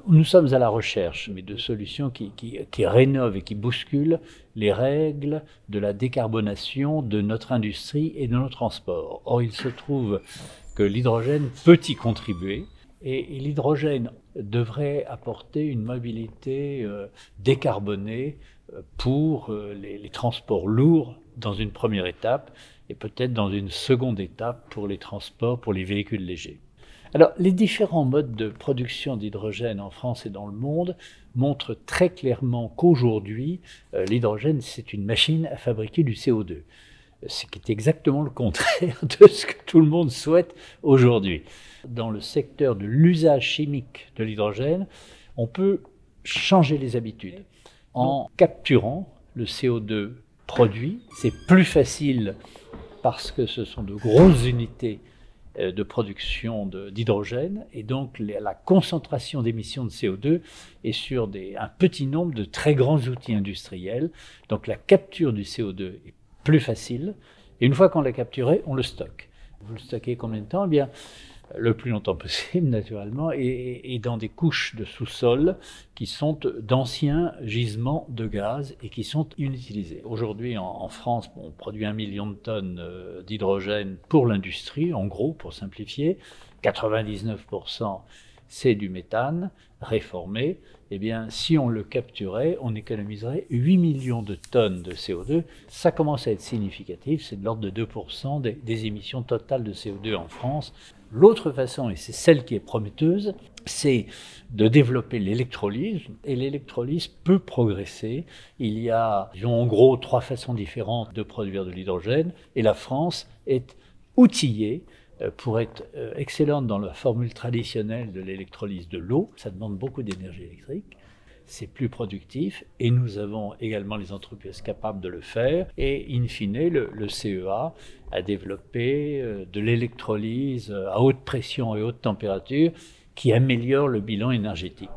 Nous sommes à la recherche mais de solutions qui rénovent et qui bousculent les règles de la décarbonation de notre industrie et de nos transports. Or, il se trouve que l'hydrogène peut y contribuer et l'hydrogène devrait apporter une mobilité décarbonée pour les transports lourds dans une première étape et peut-être dans une seconde étape pour les transports, pour les véhicules légers. Alors, les différents modes de production d'hydrogène en France et dans le monde montrent très clairement qu'aujourd'hui, l'hydrogène, c'est une machine à fabriquer du CO2. Ce qui est exactement le contraire de ce que tout le monde souhaite aujourd'hui. Dans le secteur de l'usage chimique de l'hydrogène, on peut changer les habitudes en capturant le CO2 produit. C'est plus facile parce que ce sont de grosses unités de production d'hydrogène et donc la concentration d'émissions de CO2 est sur un petit nombre de très grands outils industriels. Donc la capture du CO2 est plus facile et une fois qu'on l'a capturé, on le stocke. Vous le stockez combien de temps? Eh bien, le plus longtemps possible, naturellement, et dans des couches de sous-sol qui sont d'anciens gisements de gaz et qui sont inutilisés. Aujourd'hui, en France, on produit 1 million de tonnes d'hydrogène pour l'industrie, en gros, pour simplifier. 99%, c'est du méthane réformé. Eh bien, si on le capturait, on économiserait 8 millions de tonnes de CO2. Ça commence à être significatif, c'est de l'ordre de 2% des émissions totales de CO2 en France. L'autre façon, et c'est celle qui est prometteuse, c'est de développer l'électrolyse. Et l'électrolyse peut progresser. Il y a, disons, en gros, 3 façons différentes de produire de l'hydrogène. Et la France est outillée pour être excellente dans la formule traditionnelle de l'électrolyse de l'eau. Ça demande beaucoup d'énergie électrique. C'est plus productif et nous avons également les entreprises capables de le faire. Et in fine, le CEA a développé de l'électrolyse à haute pression et haute température qui améliore le bilan énergétique.